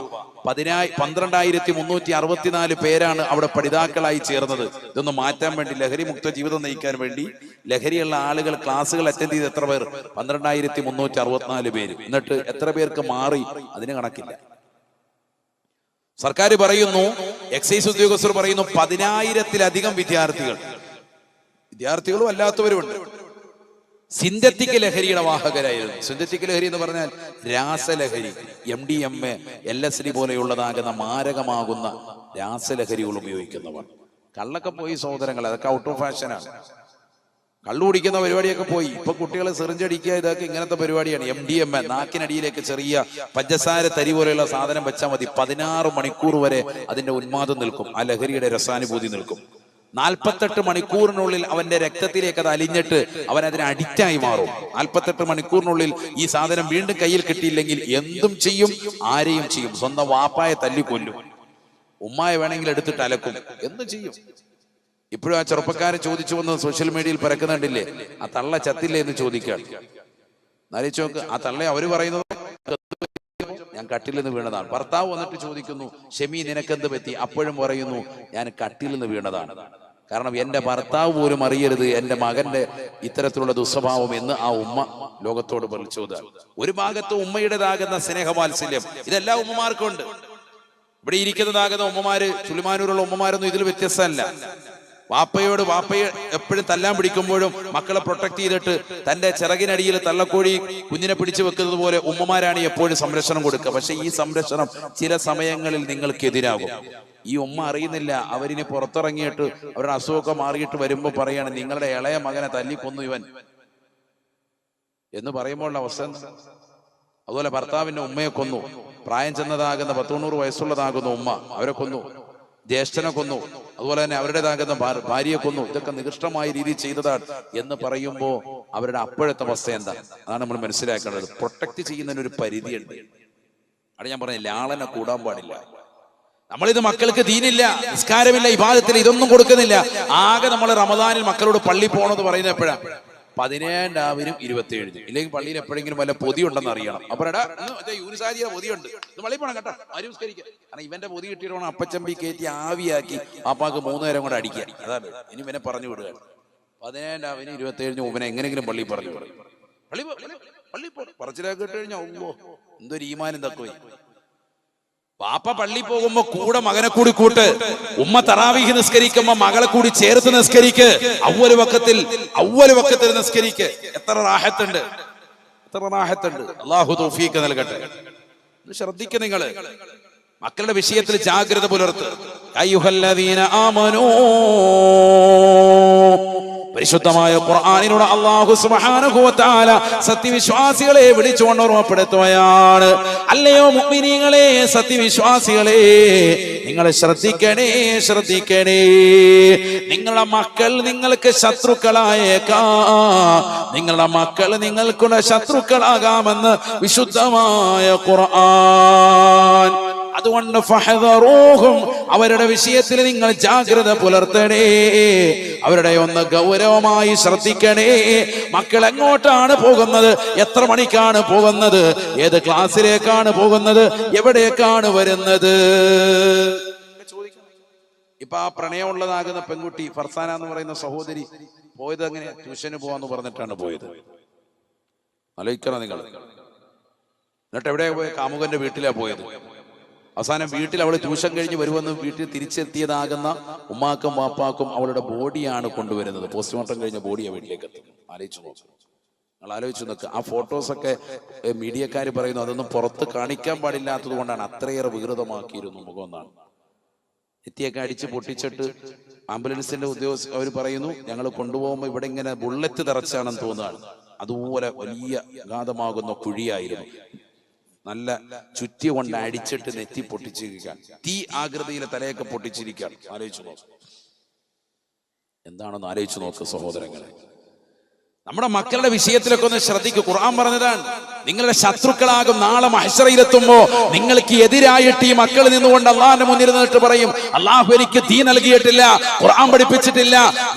12,364 പേരാണ് അവിടെ പഠിതാക്കളായി ചേർന്നത്. ഇതൊന്ന് മാറ്റാൻ വേണ്ടി, ലഹരി മുക്ത ജീവിതം നയിക്കാൻ വേണ്ടി ലഹരിയുള്ള ആളുകൾ ക്ലാസ്സുകൾ അറ്റൻഡ് ചെയ്ത് എത്ര പേർ? 12,364 പേര്. എന്നിട്ട് എത്ര പേർക്ക് മാറി? അതിന് കണക്കില്ല. സർക്കാർ പറയുന്നു, എക്സൈസ് ഉദ്യോഗസ്ഥർ പറയുന്നു, 10,000-ലധികം വിദ്യാർത്ഥികളും അല്ലാത്തവരുമുണ്ട് സിന്തറ്റിക് ലഹരിയുടെ വാഹകരായിരുന്നു. സിന്തറ്റിക് ലഹരി എന്ന് പറഞ്ഞാൽ രാസലഹരി, MDMA, LSD പോലെയുള്ളതാകുന്ന മാരകമാകുന്ന രാസലഹരികൾ ഉപയോഗിക്കുന്നവർ. കള്ളൊക്കെ പോയി സഹോദരങ്ങൾ, അതൊക്കെ ഔട്ട് ഓഫ് ഫാഷനാണ്. കള്ളു കുടിക്കുന്ന പരിപാടിയൊക്കെ പോയി. ഇപ്പൊ കുട്ടികൾ സിറിഞ്ചടിക്കുക, ഇതൊക്കെ ഇങ്ങനത്തെ പരിപാടിയാണ്. MDMA, നാക്കിനടിയിലേക്ക് ചെറിയ പഞ്ചസാര തരി പോലെയുള്ള സാധനം വെച്ചാൽ മതി. 16 മണിക്കൂർ വരെ അതിന്റെ ഉന്മാദം നിൽക്കും, ആ ലഹരിയുടെ രസാനുഭൂതി നിൽക്കും. 48 മണിക്കൂറിനുള്ളിൽ അവന്റെ രക്തത്തിലേക്ക് അത് അലിഞ്ഞിട്ട് അവൻ അതിന് അഡിക്റ്റായി മാറും. 48 മണിക്കൂറിനുള്ളിൽ ഈ സാധനം വീണ്ടും കയ്യിൽ കിട്ടിയില്ലെങ്കിൽ എന്തും ചെയ്യും, ആരെയും ചെയ്യും. സ്വന്തം വാപ്പായെ തല്ലിക്കൊല്ലും, ഉമ്മായ വേണമെങ്കിൽ എടുത്തിട്ട് അലക്കും, എന്തും ചെയ്യും. ഇപ്പോഴും ആ ചെറുപ്പക്കാരൻ ചോദിച്ചു വന്ന് സോഷ്യൽ മീഡിയയിൽ പരക്കുന്നുണ്ടില്ലേ, ആ തള്ള ചത്തില്ലേ എന്ന് ചോദിക്കുകയാണ്. ആലോചിച്ച് നോക്ക്, ആ തള്ള അവര് പറയുന്നത് ഞാൻ കട്ടിൽ നിന്ന് വീണതാണ്. ഭർത്താവ് വന്നിട്ട് ചോദിക്കുന്നു, ഷെമി നിനക്കെന്ത് പറ്റി? അപ്പോഴും പറയുന്നു, ഞാൻ കട്ടിൽ നിന്ന് വീണതാണ്. കാരണം എന്റെ ഭർത്താവ് പോലും അറിയരുത് എന്റെ മകന്റെ ഇത്തരത്തിലുള്ള ദുസ്വഭാവം എന്ന് ആ ഉമ്മ ലോകത്തോട് വിളിച്ചോതാണ്. ഒരു ഭാഗത്ത് ഉമ്മയുടേതാകുന്ന സ്നേഹവാത്സല്യം, ഇതെല്ലാ ഉമ്മമാർക്കും ഉണ്ട്. ഇവിടെ ഇരിക്കുന്നതാകുന്ന ഉമ്മമാര്, ചുളിമാനൂരുള്ള ഉമ്മമാരൊന്നും ഇതിൽ വ്യത്യസ്തമല്ല. വാപ്പയെ എപ്പോഴും തല്ലാൻ പിടിക്കുമ്പോഴും മക്കളെ പ്രൊട്ടക്ട് ചെയ്തിട്ട് തന്റെ ചിറകിനടിയിൽ തള്ളക്കോഴി കുഞ്ഞിനെ പിടിച്ചു വെക്കുന്നത് പോലെ ഉമ്മമാരാണ് എപ്പോഴും സംരക്ഷണം കൊടുക്കുക. പക്ഷെ ഈ സംരക്ഷണം ചില സമയങ്ങളിൽ നിങ്ങൾക്കെതിരാകും. ഈ ഉമ്മ അറിയുന്നില്ല, അവരിനി പുറത്തിറങ്ങിയിട്ട് അവരുടെ അസുഖമൊക്കെ മാറിയിട്ട് വരുമ്പോ പറയാണ്, നിങ്ങളുടെ ഇളയ മകനെ തല്ലിക്കൊന്നു ഇവൻ എന്ന് പറയുമ്പോൾ അവസ്ഥ. അതുപോലെ ഭർത്താവിന്റെ ഉമ്മയെ കൊന്നു, പ്രായം ചെന്നതാകുന്ന 190 വയസ്സുള്ളതാകുന്ന ഉമ്മ, അവരെ കൊന്നു. ജ്യേഷ്ഠനെ കൊന്നു, അതുപോലെ തന്നെ അവരുടേതാകുന്ന ഭാര്യയെ കൊന്നു. ഇതൊക്കെ നികൃഷ്ടമായ രീതിയിൽ ചെയ്തതാണ് എന്ന് പറയുമ്പോൾ അവരുടെ അപ്പോഴത്തെ അവസ്ഥ എന്താ? അതാണ് നമ്മൾ മനസ്സിലാക്കേണ്ടത്. പ്രൊട്ടക്ട് ചെയ്യുന്നതിന് ഒരു പരിധിയുണ്ട്. അവിടെ ഞാൻ പറഞ്ഞ ലാളന കൂടാൻ പാടില്ല. നമ്മളിത് മക്കൾക്ക് ദീനില്ല, നിസ്കാരമില്ല, ഇബാദത്തില്ല, ഇതൊന്നും കൊടുക്കുന്നില്ല. ആകെ നമ്മൾ റമദാനിൽ മക്കളോട് പള്ളി പോകണമെന്ന് പറയുന്നത് എപ്പോഴാണ്? 17 രാവിനും 27. ഇല്ലെങ്കിൽ പള്ളിയിൽ എപ്പോഴെങ്കിലും വല്ല പൊതി ഉണ്ടെന്ന് അറിയണം. അപ്പടാ യൂനിസാരിയുടെ പൊതിയുണ്ട്, പള്ളി പോണം കേട്ടോ, ആരുസ്കരിക്കുക. കാരണം ഇവന്റെ പൊതി കിട്ടിയിടണം അപ്പച്ചമ്പി കയറ്റി ആവിയാക്കി അപ്പാക്ക് 3 നേരം കൂടെ അടിക്കുക. അതാണ് ഇനി ഇവനെ പറഞ്ഞു വിടുക. 17 രാവിനും 27 ഇവനെ എങ്ങനെങ്കിലും പള്ളി പറഞ്ഞു പറയും. പള്ളി പറച്ചിലാക്കി ഇട്ട് കഴിഞ്ഞാൽ എന്തൊരു ഈമാനും തക്കുവേ. പാപ്പ പള്ളി പോകുമ്പോ കൂടെ മകനെ കൂടി കൂട്ട്. ഉമ്മ തറാവീഹ് നിസ്കരിക്കുമ്പോ മകളെ കൂടി ചേർത്ത് നിസ്കരിക്ക്. അവ്വല് വക്കത്തിൽ നിസ്കരിക്ക്. എത്ര റാഹത്തുണ്ട്. അല്ലാഹു തൗഫീഖ് നൽകട്ടെ. ശ്രദ്ധിക്കുക, നിങ്ങള് മക്കളുടെ വിഷയത്തിൽ ജാഗ്രത പുലർത്ത്. അയ്യുഹല്ലദീന ആമനൂ, പരിശുദ്ധമായ ഖുർആനിലൂടെ അല്ലാഹു സുബ്ഹാനഹു വ തആല സത്യവിശ്വാസികളെ വിളിച്ചുകൊണ്ട് ഓർമ്മപ്പെടുത്തുകയാണ്. അല്ലയോ മുഅ്മിനീങ്ങളെ, സത്യവിശ്വാസികളെ, നിങ്ങൾ ശ്രദ്ധിക്കണേ. നിങ്ങളുടെ മക്കൾ നിങ്ങൾക്ക് ശത്രുക്കളായേക്കാം. നിങ്ങളുടെ മക്കൾ നിങ്ങൾക്കുള്ള ശത്രുക്കളാകാമെന്ന് വിശുദ്ധമായ ഖുർആൻ. അതുകൊണ്ട് ഫഹദറൂഹും, അവരുടെ വിഷയത്തിൽ നിങ്ങൾ ജാഗ്രത പുലർത്തണേ. അവരുടെ ഒന്ന് ഗൗരവമായി ശ്രദ്ധിക്കണേ. മക്കൾ എങ്ങോട്ടാണ് പോകുന്നത്? എത്ര മണിക്കാണ് പോകുന്നത്? ഏത് ക്ലാസ്സിലേക്കാണ് പോകുന്നത്? എവിടേക്കാണ് വരുന്നത്? ഇപ്പൊ ആ പ്രണയമുള്ളതാകുന്ന പെൺകുട്ടി ഫർസാന എന്ന് പറയുന്ന സഹോദരി പോയത് എങ്ങനെ? ട്യൂഷന് പോവാന്ന് പറഞ്ഞിട്ടാണ് പോയത്. ആലോചിക്കണം നിങ്ങൾ. എന്നിട്ട് എവിടെയാ പോയത്? കാമുകന്റെ വീട്ടിലാ പോയത്. അവസാനം വീട്ടിൽ അവൾ ട്യൂഷൻ കഴിഞ്ഞ് വരുമെന്ന് വീട്ടിൽ തിരിച്ചെത്തിയതാകുന്ന ഉമ്മാക്കും വാപ്പാക്കും അവളുടെ ബോഡിയാണ് കൊണ്ടുവരുന്നത്. പോസ്റ്റ്മോർട്ടം കഴിഞ്ഞ ബോഡിയാണ് വീട്ടിലേക്ക് എത്തുന്നത്. ആലോചിച്ചു നോക്കുക, നിങ്ങൾ ആലോചിച്ച് നോക്കുക. ആ ഫോട്ടോസൊക്കെ മീഡിയക്കാർ പറയുന്നു അതൊന്നും പുറത്ത് കാണിക്കാൻ പാടില്ലാത്തത് കൊണ്ടാണ് അത്രയേറെ വികൃതമാക്കിയിരുന്നു മുഖം എന്നാണ്. നെറ്റിയൊക്കെ അടിച്ച് പൊട്ടിച്ചിട്ട് ആംബുലൻസിന്റെ ഉദ്യോഗസ്ഥർ അവർ പറയുന്നു ഞങ്ങൾ കൊണ്ടുപോകുമ്പോൾ ഇവിടെ ഇങ്ങനെ ബുള്ളറ്റ് തെറച്ചാണെന്ന് തോന്നുകയാണ്. അതുപോലെ വലിയ അഗാധമാകുന്ന കുഴിയായിരുന്നു. നല്ല ചുറ്റി കൊണ്ട് അടിച്ചിട്ട് നെറ്റി പൊട്ടിച്ചിരിക്കാൻ, തീ ആകൃതിയിലെ തലയൊക്കെ പൊട്ടിച്ചിരിക്കാൻ. ആലോചിച്ചു നോക്ക്, എന്താണെന്ന് ആലോചിച്ചു നോക്ക് സഹോദരങ്ങളെ. നമ്മുടെ മക്കളുടെ വിഷയത്തിലൊക്കെ ഒന്ന് ശ്രദ്ധിക്കുക. ഖുർആൻ പറഞ്ഞതാണ് നിങ്ങളുടെ ശത്രുക്കളാകും നാളെ മഹ്ശറയിലെത്തുമ്പോ നിങ്ങൾക്ക് എതിരായിട്ട് ഈ മക്കൾ നിന്നുകൊണ്ട് അള്ളാഹിന്റെ മുന്നിൽ നിന്നിട്ട് പറയും അള്ളാഹു എനിക്ക് ദീൻ നൽകിയിട്ടില്ല, ഖുർആൻ പഠിപ്പിച്ചിട്ടില്ല,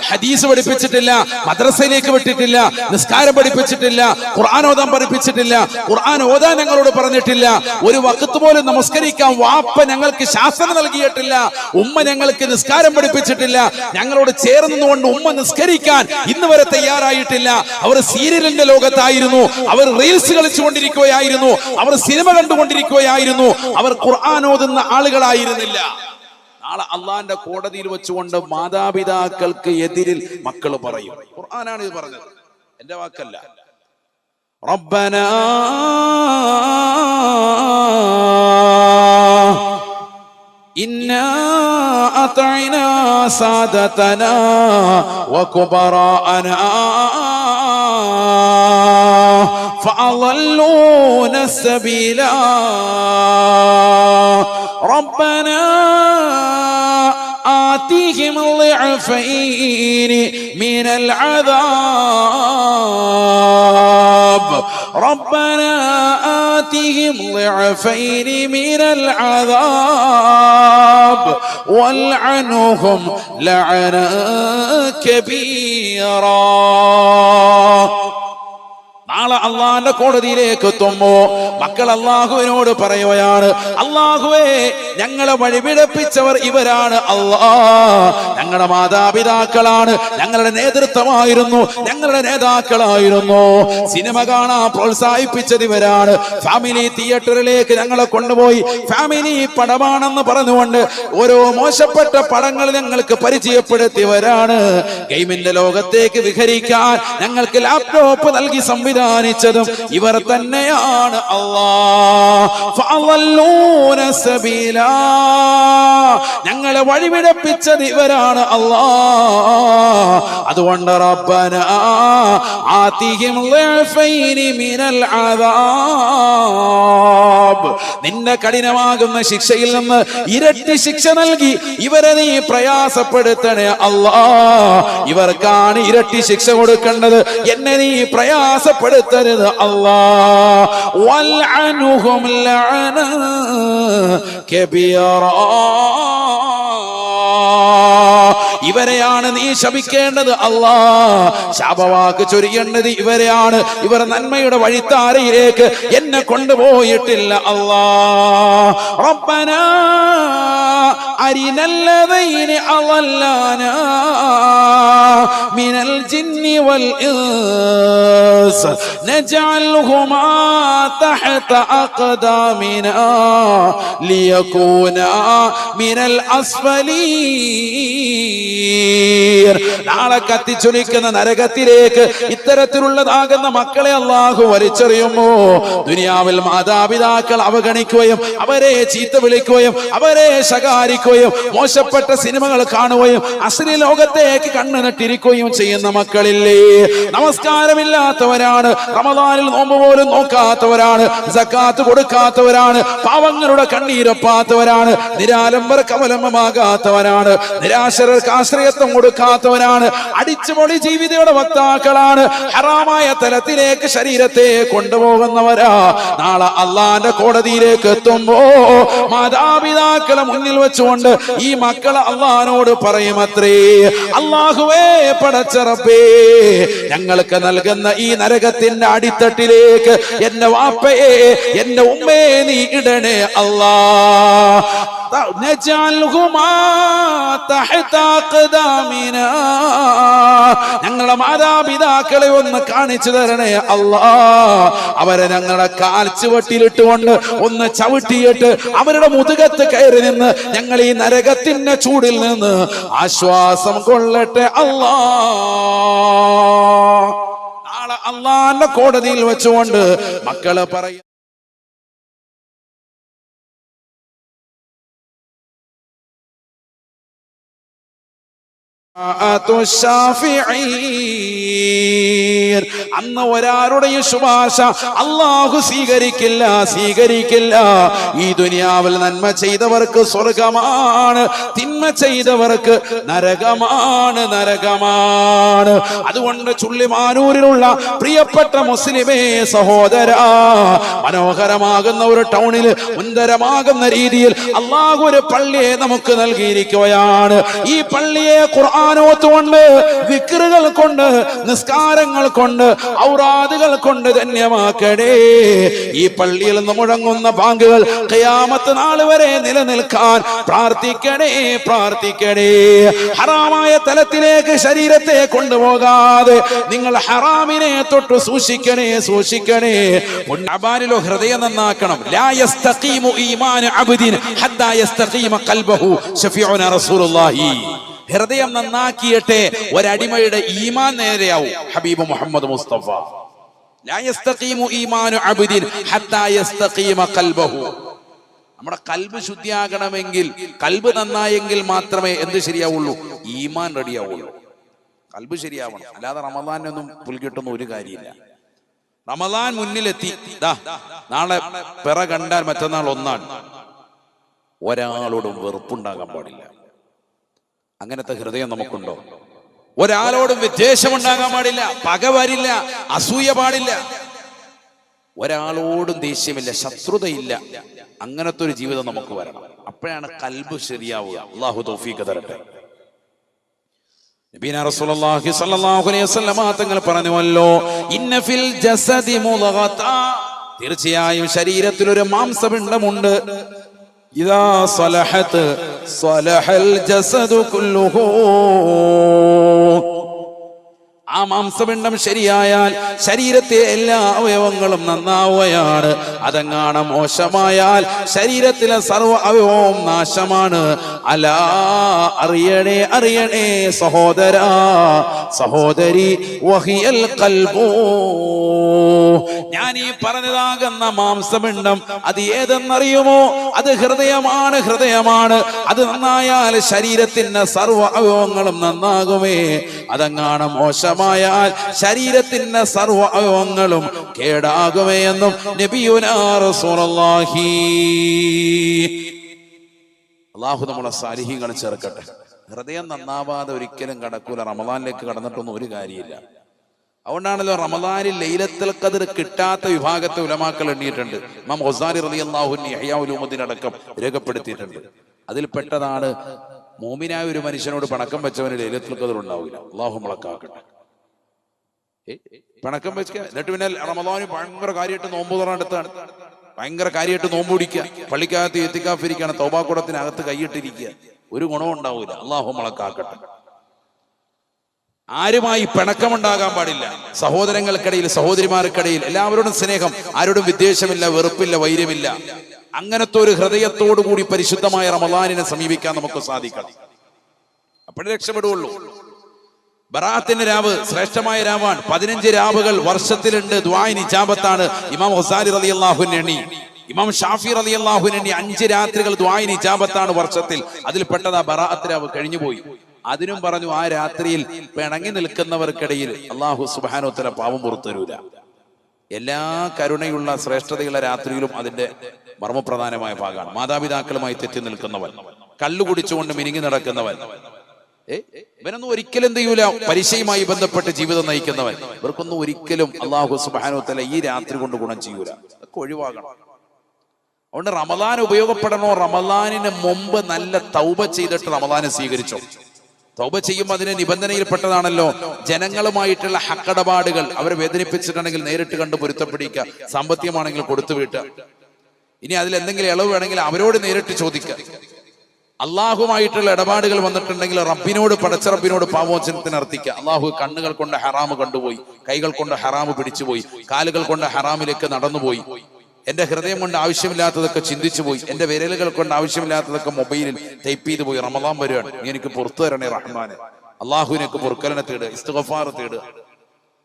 ഹദീസ് പഠിപ്പിച്ചിട്ടില്ല, മദ്രസയിലേക്ക് വിട്ടിട്ടില്ല, നിസ്കാരം പഠിപ്പിച്ചിട്ടില്ല, ഖുർആൻ ഓതാൻ പഠിപ്പിച്ചിട്ടില്ല, ഖുർആൻ ഓതാൻ ഞങ്ങളോട് പറഞ്ഞിട്ടില്ല, ഒരു വഖത്ത് പോലും നമസ്കരിക്കാൻ വാപ്പ ഞങ്ങൾക്ക് ശാസനം നൽകിയിട്ടില്ല, ഉമ്മ ഞങ്ങൾക്ക് നിസ്കാരം പഠിപ്പിച്ചിട്ടില്ല, ഞങ്ങളോട് ചേർന്നുകൊണ്ട് ഉമ്മ നിസ്കരിക്കാൻ ഇന്ന് വരെ തയ്യാറായിട്ടില്ല. അവർ സീരിയലിന്റെ ലോകത്തായിരുന്നു, അവർ റീൽസ് കളിച്ചുകൊണ്ടിരിക്കുകയായിരുന്നു, അവർ സിനിമ കണ്ടുകൊണ്ടിരിക്കുകയായിരുന്നു, അവർ ഖുർആൻ ഓതുന്ന ആളുകളായിരുന്നില്ല. നാളെ അള്ളാന്റെ കോടതിയിൽ വെച്ചുകൊണ്ട് മാതാപിതാക്കൾക്ക് എതിരിൽ മക്കൾ പറയും. ഖുർആനാണ് ഇത് പറഞ്ഞത്, എന്റെ വാക്കല്ല. റബ്ബനാ ഇന്നാ അതഅനാ സാദതനാ വകുബറാഅനാ فأضلونا السبيل ربنا آتهم ضعفين من العذاب ربنا آتهم ضعفين من العذاب والعنهم لعنا كبيرا. നാളെ അള്ളാന്റെ കോടതിയിലേക്ക് എത്തുമ്പോ മക്കൾ അള്ളാഹുവിനോട് പറയുകയാണ് അള്ളാഹുവേ ഞങ്ങളെ വഴിപിഴപ്പിച്ചവർ ഇവരാണ് അല്ലാ, ഞങ്ങളുടെ മാതാപിതാക്കളാണ്, ഞങ്ങളുടെ നേതൃത്വമായിരുന്നു, ഞങ്ങളുടെ നേതാക്കളായിരുന്നു, സിനിമ കാണാൻ പ്രോത്സാഹിപ്പിച്ചത് ഇവരാണ്, ഫാമിലി തിയേറ്ററിലേക്ക് ഞങ്ങളെ കൊണ്ടുപോയി ഫാമിലി പടമാണെന്ന് പറഞ്ഞുകൊണ്ട് ഓരോ മോശപ്പെട്ട പടങ്ങൾ ഞങ്ങൾക്ക് പരിചയപ്പെടുത്തിയവരാണ്, ഗെയിമിന്റെ ലോകത്തേക്ക് വിഹരിക്കാൻ ഞങ്ങൾക്ക് ലാപ്ടോപ്പ് നൽകി സംവിധാനിച്ചതും ഇവർ തന്നെയാണ്. ഫഅളൂന സബീല ഞങ്ങളെ വഴിപിഴപ്പിച്ചത് ഇവരാണ് അല്ലാ. അതുകൊണ്ട് റബ്ബനാ ആതിഹിം ളഅഫൈനി മിനൽ അദാബ് നിന്റെ കഠിനമാകുന്ന ശിക്ഷയിൽ നിന്ന് ഇരട്ടി ശിക്ഷ നൽകി ഇവരെ നീ പ്രയാസപ്പെടുത്തണേ അല്ലാ. ഇവർക്കാണ് ഇരട്ടി ശിക്ഷ കൊടുക്കേണ്ടത്, എന്നെ നീ പ്രയാസപ്പെടുത്തരുത് അല്ലാ. വൽഅൻഹും ലഅന കബീറ ഇവരെയാണ് നീ ശപിക്കേണ്ടത് അല്ലാ. ശാപവാക്ക് ചൊരിയേണ്ടത് ഇവരെയാണ്. ഇവർ നന്മയുടെ വഴിത്താരയിലേക്ക് എന്നെ കൊണ്ടുപോയിട്ടില്ല അല്ലാ. റബ്ബനാ അരിനല്ലദീന അളല്ലാനാ മിനൽ ജിന്നി വൽ ഇൻസ് നജഅൽഹുമാ തഹത അഖദാമിനാ ലിയകൂനാ മിനൽ അസ്ഫലീൻ നാളെ കത്തിച്ചൊലിക്കുന്ന നരകത്തിലേക്ക് ഇത്തരത്തിലുള്ളതാകുന്ന മക്കളെ അല്ലാഹു വലിച്ചെറിയുമോ? ദുനിയാവിൽ മാതാപിതാക്കൾ അവഗണിക്കുകയും അവരെ ചീത്ത വിളിക്കുകയും അവരെ ശകാരിക്കുകയും മോശപ്പെട്ട സിനിമകൾ കാണുകയും അശ്ലീല ലോകത്തേക്ക് കണ്ണു നട്ടിരിക്കുകയും ചെയ്യുന്ന മക്കളില്ലേ? നമസ്കാരമില്ലാത്തവരാണ്, റമദാനിൽ നോമ്പ് പോലും നോക്കാത്തവരാണ്, സക്കാത്ത് കൊടുക്കാത്തവരാണ്, പാവങ്ങളുടെ കണ്ണീരൊപ്പാത്തവരാണ്, നിരാലംബർക്ക് അവലംബമാകാത്തവരാണ്, നിരാശർക്ക് ആശ്രയത്വം കൊടുക്കാത്തവരാണ്, അടിച്ചുപൊളി ജീവിതയുടെ വക്താക്കളാണ്, ഹറാമായ തലത്തിലേക്ക് ശരീരത്തെ കൊണ്ടുപോകുന്നവരാ. നാളെ അള്ളാന്റെ കോടതിയിലേക്ക് എത്തുമ്പോ മാതാപിതാക്കളെ മുന്നിൽ വെച്ചുകൊണ്ട് ഈ മക്കളെ അള്ളാഹിനോട് പറയുമത്രേ, അല്ലാഹുവേ പടച്ച റബ്ബേ ഞങ്ങൾക്ക് നൽകുന്ന ഈ നരകത്തിന്റെ അടിത്തട്ടിലേക്ക് എന്റെ വാപ്പയെ എന്റെ ഉമ്മയെ നീ ഇടണേ അല്ലാ. നജഅൽഹുമാ തഹത അഖ്ദാമിനാ, ഞങ്ങളുടെ മാതാപിതാക്കളെ ഒന്ന് കാണിച്ചു തരണേ അല്ലാ. അവരെ ഞങ്ങളുടെ കാൽ ചുവട്ടിലിട്ടുകൊണ്ട് ഒന്ന് ചവിട്ടിയിട്ട് അവരുടെ മുതുകത്ത് കയറി നിന്ന് ഞങ്ങൾ ഈ നരകത്തിന്റെ ചൂടിൽ നിന്ന് ആശ്വാസം കൊള്ളട്ടെ അല്ലാ. നാളെ അള്ളാന്റെ കോടതിയിൽ വെച്ചുകൊണ്ട് മക്കള് പറയും, അന്ന് ഒരാളുടെയും ശുപാർശ അല്ലാഹു സ്വീകരിക്കില്ല. ഈ ദുനിയാവിൽ നന്മ ചെയ്തവർക്ക് സ്വർഗമാണ്, തിന്മ ചെയ്തവർക്ക് നരകമാണ്. അതുകൊണ്ട് ചുള്ളിമാനൂരിലുള്ള പ്രിയപ്പെട്ട മുസ്ലിമേ സഹോദര, മനോഹരമാകുന്ന ഒരു ടൗണിൽ സുന്ദരമാകുന്ന രീതിയിൽ അല്ലാഹു ഒരു പള്ളിയെ നമുക്ക് നൽകിയിരിക്കുകയാണ്. ഈ പള്ളിയെ ഖുർആനോത്തുകൊണ്ട്, ദിക്റുകൾ കൊണ്ട്, നിസ്കാരങ്ങൾ കൊണ്ട്, ഔറാദുകൾ കൊണ്ട് ധന്യമാക്കണേ. ഈ പള്ളിയിൽ നിന്ന് മുഴങ്ങുന്ന ബാങ്കുകൾ ഖിയാമത്ത് നാൾ വരെ നിലനിൽക്കാൻ പ്രാർത്ഥിക്കണേ. ഹറാമായ തലത്തിലേക്ക് ശരീരത്തെ കൊണ്ടുപോകാതെ നിങ്ങൾ ഹറാമിനെ തൊട്ട് സൂക്ഷിക്കണേ. അബാനിലോ ഹൃദയം നന്നാക്കണം. ലാ യസ്തഖീമു ഈമാനു അബ്ദിൻ ഹത്താ യസ്തഖീമ ഖൽബഹു ശഫീഉനാ റസൂലുള്ളാഹി. ഹൃദയം നന്നാക്കിയിട്ടെ ഒരടിമയുടെ ഈമാൻ നേരെയാവും. ഹബീബ് മുഹമ്മദ് മുസ്തഫ, ലാ യസ്തഖീമു ഈമാനു അബ്ദിൻ ഹത്താ യസ്തഖീമ ഖൽബഹു. നമ്മുടെ കൽബ് ശുദ്ധിയാകണമെങ്കിൽ, കൽബ് നന്നായെങ്കിൽ മാത്രമേ എന്ത് ശരിയാവുള്ളൂ? ഈമാൻ റെഡിയാവുള്ളൂ. കൽബ് ശരിയാവണം, അല്ലാതെ റമദാനൊന്നും പുൽകിട്ടുന്ന ഒരു കാര്യമില്ല. റമദാൻ മുന്നിലെത്തി, നാളെ പിറ കണ്ടാൽ മറ്റന്നാൾ ഒന്നാണ്. ഒരാളോടും വെറുപ്പുണ്ടാകാൻ പാടില്ല. അങ്ങനത്തെ ഹൃദയം നമുക്കുണ്ടോ? ഒരാളോടും വിദ്വേഷമുണ്ടാകാൻ പാടില്ല, പക വരില്ല, അസൂയ പാടില്ല, ഒരാളോടും ദേഷ്യമില്ല, ശത്രുതയില്ല. അങ്ങനത്തെ ഒരു ജീവിതം നമുക്ക് വരണം. അപ്പോഴാണ് കൽബ് ശരിയാവുക. അല്ലാഹു തൗഫീഖ് തരട്ടെ. നബിന റസൂലുള്ളാഹി സ്വല്ലല്ലാഹു അലൈഹി വസല്ലം തങ്ങൾ പറഞ്ഞുവല്ലോ, ഇന്ന ഫിൽ ജസദി മുളഗത, തീർച്ചയായും ശരീരത്തിൽ ഒരു മാംസപിണ്ഡമുണ്ട്. ഇദാ സലഹത് സലഹൽ ജസദു കുല്ലുഹു. ആ മാംസപിണ്ഡം ശരിയായാൽ ശരീരത്തെ എല്ലാ അവയവങ്ങളും നന്നാവുകയാണ്. അതങ്ങാണ് മോശമായാൽ ശരീരത്തിലെ സർവ്വ അവയവവും നാശമാണ്. അലാ, അറിയണേ സഹോദരാ, സഹോദരി, വഹിയൽ ഖൽബു. ഞാൻ ഈ പറഞ്ഞതാകുന്ന മാംസപിണ്ഡം അത് ഏതെന്നറിയുമോ? അത് ഹൃദയമാണ്. അത് നന്നായാൽ ശരീരത്തിന്റെ സർവ്വ അവയവങ്ങളും നന്നാകുമേ. അതങ്ങാണ് മോശമായാൽ ശരീരത്തിന്റെ സർവ്വ അവയവങ്ങളും കേടാകുമേ എന്നും നബിയുനാ റസൂലുള്ളാഹി. അല്ലാഹു നമ്മളെ സാലിഹീങ്ങൾ ചേർക്കട്ടെ. ഹൃദയം നന്നാവാതെ ഒരിക്കലും കടക്കൂല. റമദാനിലേക്ക് കടന്നിട്ടൊന്നും ഒരു കാര്യമില്ല. അതുകൊണ്ടാണല്ലോ റമദാനിൽ ലൈലത്തുൽ ഖദ്ർ കിട്ടാത്ത വിഭാഗത്തെ ഉലമാക്കൾ എണ്ണിയിട്ടുണ്ട്. ഇമാം ഗസാലി റളിയല്ലാഹു അൻഹു ഇഹ്യാ ഉലൂമുദ്ദീൻ അടക്കം രേഖപ്പെടുത്തിയിട്ടുണ്ട്. അതിൽപ്പെട്ടതാണ് മോമിനായ ഒരു മനുഷ്യനോട് പണക്കം വെച്ചവന് ലൈലത്തുൽ ഖദ്ർ ഉണ്ടാവില്ല. അല്ലാഹു മുളക്കാക്കട്ടെ. പണക്കം വെച്ച എന്നിട്ട് പിന്നെ റമദാനിൽ ഭയങ്കര കാര്യമായിട്ട് നോമ്പ് തുറന്നെടുത്താണ്, ഭയങ്കര കാര്യമായിട്ട് നോമ്പ് പിടിക്കുക, പള്ളിക്കകത്ത് ഇത്തിക്കാഫിരിക്കുകയാണ്, തൗബാക്കുടത്തിനകത്ത് കൈയിട്ടിരിക്കുക, ഒരു ഗുണവും ഉണ്ടാവില്ല. അല്ലാഹു മുളക്കാക്കട്ടെ. ആരുമായി പിണക്കമുണ്ടാകാൻ പാടില്ല. സഹോദരങ്ങൾക്കിടയിൽ, സഹോദരിമാർക്കിടയിൽ എല്ലാവരോടും സ്നേഹം, ആരോടും വിദ്വേഷമില്ല, വെറുപ്പില്ല, വൈര്യമില്ല. അങ്ങനത്തെ ഒരു ഹൃദയത്തോടു കൂടി പരിശുദ്ധമായ റമദാനിനെ സമീപിക്കാൻ നമുക്ക് സാധിക്കണം. അപ്പോഴേ രക്ഷപ്പെടുകയുള്ളൂ. ബറാഅത്തിന്റെ രാവ് ശ്രേഷ്ഠമായ രാവാണ്. 15 രാവുകൾ വർഷത്തിലുണ്ട്. ദുആഇന് ഇജാബത്താണ്. ഇമാം ഗസാലി റളിയല്ലാഹു അൻഹു എണ്ണി. ഇമാം ഷാഫി റളിയല്ലാഹു അൻഹു എണ്ണി 5 രാത്രികൾ ദുആഇന് ഇജാബത്താണ് വർഷത്തിൽ. അതിൽപ്പെട്ടതാ ബറാഅത്ത് രാവ്. കഴിഞ്ഞുപോയി. അതിനും പറഞ്ഞു, ആ രാത്രിയിൽ പിണങ്ങി നിൽക്കുന്നവർക്കിടയിൽ അല്ലാഹു സുബ്ഹാനഹു വ തആല പാവം പുറത്തരൂല. എല്ലാ കരുണയുള്ള ശ്രേഷ്ഠതയുള്ള രാത്രിയിലും അതിന്റെ മർമ്മപ്രധാനമായ ഭാഗമാണ്. മാതാപിതാക്കളുമായി തെറ്റി നിൽക്കുന്നവൻ, കള്ളു കുടിച്ചുകൊണ്ട് മിനിങ്ങി നടക്കുന്നവൻ, ഇവനൊന്നും ഒരിക്കലും എന്ത് ചെയ്യൂല, പരീക്ഷയുമായി ബന്ധപ്പെട്ട് ജീവിതം നയിക്കുന്നവൻ, ഇവർക്കൊന്നും ഒരിക്കലും അല്ലാഹു സുബ്ഹാനഹു വ തആല ഈ രാത്രി കൊണ്ട് ഗുണം ചെയ്യൂല. അതൊക്കെ ഒഴിവാകണം. അതുകൊണ്ട് റമദാൻ ഉപയോഗപ്പെടണോ? റമദാനിന് മുമ്പ് നല്ല തൗബ ചെയ്തിട്ട് റമദാനെ സ്വീകരിച്ചോ. തൗബ ചെയ്യുമ്പോൾ അതിന് നിബന്ധനയിൽപ്പെട്ടതാണല്ലോ ജനങ്ങളുമായിട്ടുള്ള ഹക്കടപാടുകൾ. അവരെ വേദനിപ്പിച്ചിട്ടുണ്ടെങ്കിൽ നേരിട്ട് കണ്ട് പൊരുത്തപ്പെടിക്കുക, സാമ്പത്തികമാണെങ്കിൽ കൊടുത്തു വീട്ടുക. ഇനി അതിൽ എന്തെങ്കിലും ഇളവ് വേണമെങ്കിൽ അവരോട് നേരിട്ട് ചോദിക്കുക. അള്ളാഹുമായിട്ടുള്ള ഇടപാടുകൾ വന്നിട്ടുണ്ടെങ്കിൽ റബ്ബിനോട്, പടച്ച റബ്ബിനോട് പാവോചനത്തിന് അർത്ഥിക്കുക. അള്ളാഹു കണ്ണുകൾ കൊണ്ട് ഹറാമ് കണ്ടുപോയി, കൈകൾ കൊണ്ട് ഹറാമ് പിടിച്ചുപോയി, കാലുകൾ കൊണ്ട് ഹറാമിലേക്ക് നടന്നുപോയി, എന്റെ ഹൃദയം കൊണ്ട് ആവശ്യമില്ലാത്തതൊക്കെ ചിന്തിച്ചു പോയി, എന്റെ വിരലുകൾ കൊണ്ട് ആവശ്യമില്ലാത്തതൊക്കെ മൊബൈലിൽ ടൈപ്പ് ചെയ്തു പോയി. റമദാൻ വരികയാണ്, നീ എനിക്ക് പുറത്തു തരണേ റഹ്മാനെ. അള്ളാഹുവിനൊക്കെ പൊറുക്കലിനെ തേടുക, ഇസ്തിഗ്ഫാർ തേടുക.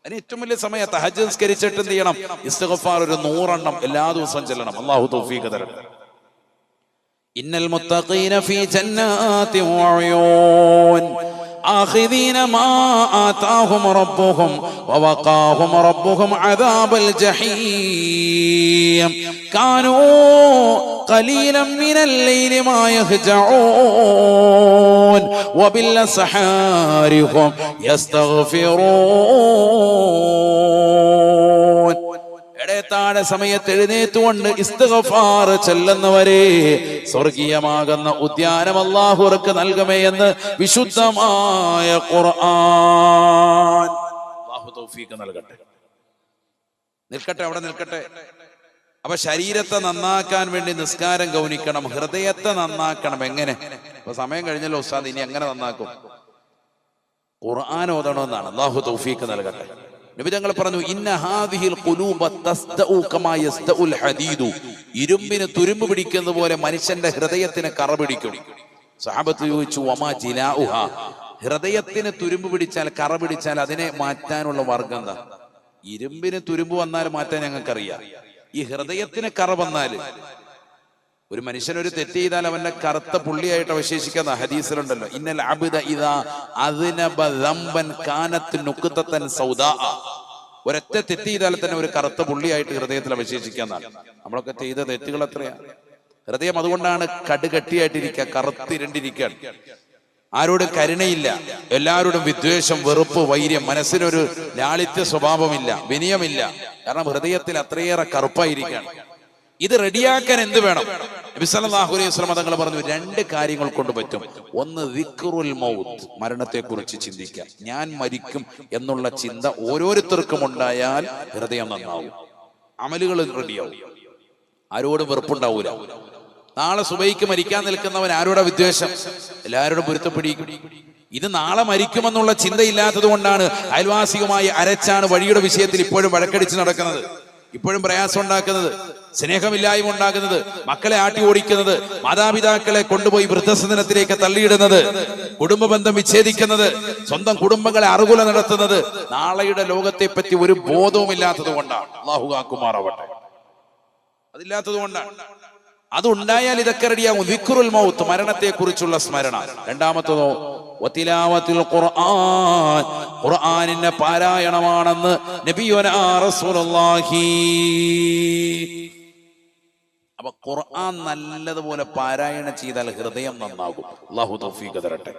അതിന് ഏറ്റവും വലിയ സമയം തഹജ്ജുദ് നിസ്കരിച്ചിട്ട് എന്ത് ചെയ്യണം? ഇസ്തിഗ്ഫാർ ഒരു 100 എണ്ണം എല്ലാ ദിവസവും ചെല്ലണം. അള്ളാഹു തൗഫീഖ് തരട്ടെ. ഇന്നൽ മുത്തഖീന ഫീ ജന്നാതി വഅയൂൻ ആഖിദീന മാ ആതാഹും റബ്ബുഹും വവഖാഹും റബ്ബുഹും അദാബൽ ജഹീം കാനൂ ഖലീലൻ മിനൽ ലൈലി മാ യഹ്ജഊൻ വബിൽ അസ്ഹാരി ഹും യസ്തഗ്ഫിറൂൻ. ഇടയത്താഴ സമയത്ത് എഴുന്നേറ്റുകൊണ്ട് ഇസ്തിഗ്ഫാർ ചെല്ലുന്നവരെ സ്വർഗീയമാകുന്ന ഉദ്യാനം അല്ലാഹുർക്ക് നൽകുമേ എന്ന് വിശുദ്ധമായ ഖുർആൻ. അല്ലാഹു തൗഫീഖ് നൽകട്ടെ. നിൽക്കട്ടെ, അവിടെ നിൽക്കട്ടെ. അപ്പൊ ശരീരത്തെ നന്നാക്കാൻ വേണ്ടി നിസ്കാരം ഗൗനിക്കണം, ഹൃദയത്തെ നന്നാക്കണം. എങ്ങനെ? അപ്പൊ സമയം കഴിഞ്ഞല്ലോ ഉസ്താദ്, ഇനി എങ്ങനെ നന്നാക്കും? ഖുർആൻ ഓതണമെന്നാണ്. അല്ലാഹു തൗഫീഖ് നൽകട്ടെ. നബി തങ്ങൾ പറഞ്ഞു, ഇന്ന ഹാദിഹിൽ ഖുലൂബ തസ്ദഉ കമാ യസ്ദഉൽ ഹദീദു. ഇരുമ്പിന് തുരുമ്പ് പിടിക്കുന്ന പോലെ മനുഷ്യന്റെ ഹൃദയത്തിന് കറ പിടിക്കും. സഹാബത്ത് ചോദിച്ചു, വമാ ജിലാഉഹ. ഹൃദയത്തിന് തുരുമ്പ് പിടിച്ചാൽ, കറ പിടിച്ചാൽ അതിനെ മാറ്റാനുള്ള മാർഗം എന്താ? ഇരുമ്പിന് തുരുമ്പ് വന്നാൽ മാറ്റാൻ ഞങ്ങൾക്കറിയാം. ഈ ഹൃദയത്തിന് കറ വന്നാൽ, ഒരു മനുഷ്യൻ ഒരു തെറ്റ് ചെയ്താൽ അവന്റെ കറുത്ത പുള്ളിയായിട്ട് അവശേഷിക്കുന്ന ഹദീസിലുണ്ടല്ലോ, ഇന്നൽ അബ്ദ ഇദാ അദ്നബ ദംബൻ കാനത് നുക്തതൻ സൗദാ. ഒരൊറ്റ തെറ്റ് ചെയ്താൽ തന്നെ ഒരു കറുത്ത പുള്ളിയായിട്ട് ഹൃദയത്തിൽ അവശേഷിക്കുന്നതാണ്. നമ്മളൊക്കെ ചെയ്ത തെറ്റുകൾ എത്രയാണ്? ഹൃദയം അതുകൊണ്ടാണ് കടുകട്ടിയായിട്ടിരിക്കുക, കറുത്തിരണ്ടിരിക്കുകയാണ്. ആരോടും കരുണയില്ല, എല്ലാവരോടും വിദ്വേഷം, വെറുപ്പ്, വൈര്യം, മനസ്സിനൊരു ലാളിത്യ സ്വഭാവമില്ല, വിനയമില്ല. കാരണം ഹൃദയത്തിൽ അത്രയേറെ കറുപ്പായിരിക്കുകയാണ്. ഇത് റെഡിയാക്കാൻ എന്ത് വേണം? നബി സല്ലല്ലാഹു അലൈഹി വസല്ലം തങ്ങൾ പറഞ്ഞു, 2 കാര്യങ്ങൾ കൊണ്ട് പറ്റും. ഒന്ന് ദിക്റുൽ മൗത്ത്, മരണത്തെ കുറിച്ച് ചിന്തിക്കുക. ഞാൻ മരിക്കും എന്നുള്ള ചിന്ത ഓരോരുത്തർക്കും ഉണ്ടായാൽ ഹൃദയം നന്നാവും, അമലുകൾ റെഡിയാവും, ആരോടും വെറുപ്പുണ്ടാവൂല. നാളെ സുബഹിക്ക് മരിക്കാൻ നിൽക്കുന്നവൻ ആരോടാ വിദ്വേഷം? എല്ലാവരോടും പൊരുത്തപ്പെടിക്കും. ഇത് നാളെ മരിക്കുമെന്നുള്ള ചിന്തയില്ലാത്തത് കൊണ്ടാണ് അയൽവാസിയുമായി അരച്ചാണ് വഴിയുടെ വിഷയത്തിൽ ഇപ്പോഴും വഴക്കടിച്ച് നടക്കുന്നത്, ഇപ്പോഴും പ്രയാസം ഉണ്ടാക്കുന്നത്, സ്നേഹമില്ലായ്മ ഉണ്ടാകുന്നത്, മക്കളെ ആട്ടി ഓടിക്കുന്നത്, മാതാപിതാക്കളെ കൊണ്ടുപോയി വൃദ്ധസദനത്തിലേക്ക് തള്ളിയിടുന്നത്, കുടുംബ ബന്ധം വിച്ഛേദിക്കുന്നത്, സ്വന്തം കുടുംബങ്ങളെ അറുകുല നടത്തുന്നത് നാളെയുടെ ലോകത്തെ പറ്റി ഒരു ബോധവും ഇല്ലാത്തത് കൊണ്ടാണ്. അല്ലാഹു കാക്കുമാറാവട്ടെ. അതില്ലാത്തത് കൊണ്ടാണ്. അതുണ്ടായാൽ ഇതൊക്കെ റെഡിയാകും. ദിക്റുൽ മൗത്ത്, മരണത്തെ കുറിച്ചുള്ള സ്മരണ. രണ്ടാമത്തതോ വതിലാവത്തുൽ ഖുർആൻ, ഖുർആനിന്റെ പാരായണമാണെന്ന് നബിയുനാ റസൂലുള്ളാഹി. അപ്പൊ ഖുർആൻ നല്ലതുപോലെ പാരായണം ചെയ്താൽ ഹൃദയം നന്നാകും. അല്ലാഹു തൗഫീഖ് തരട്ടെ.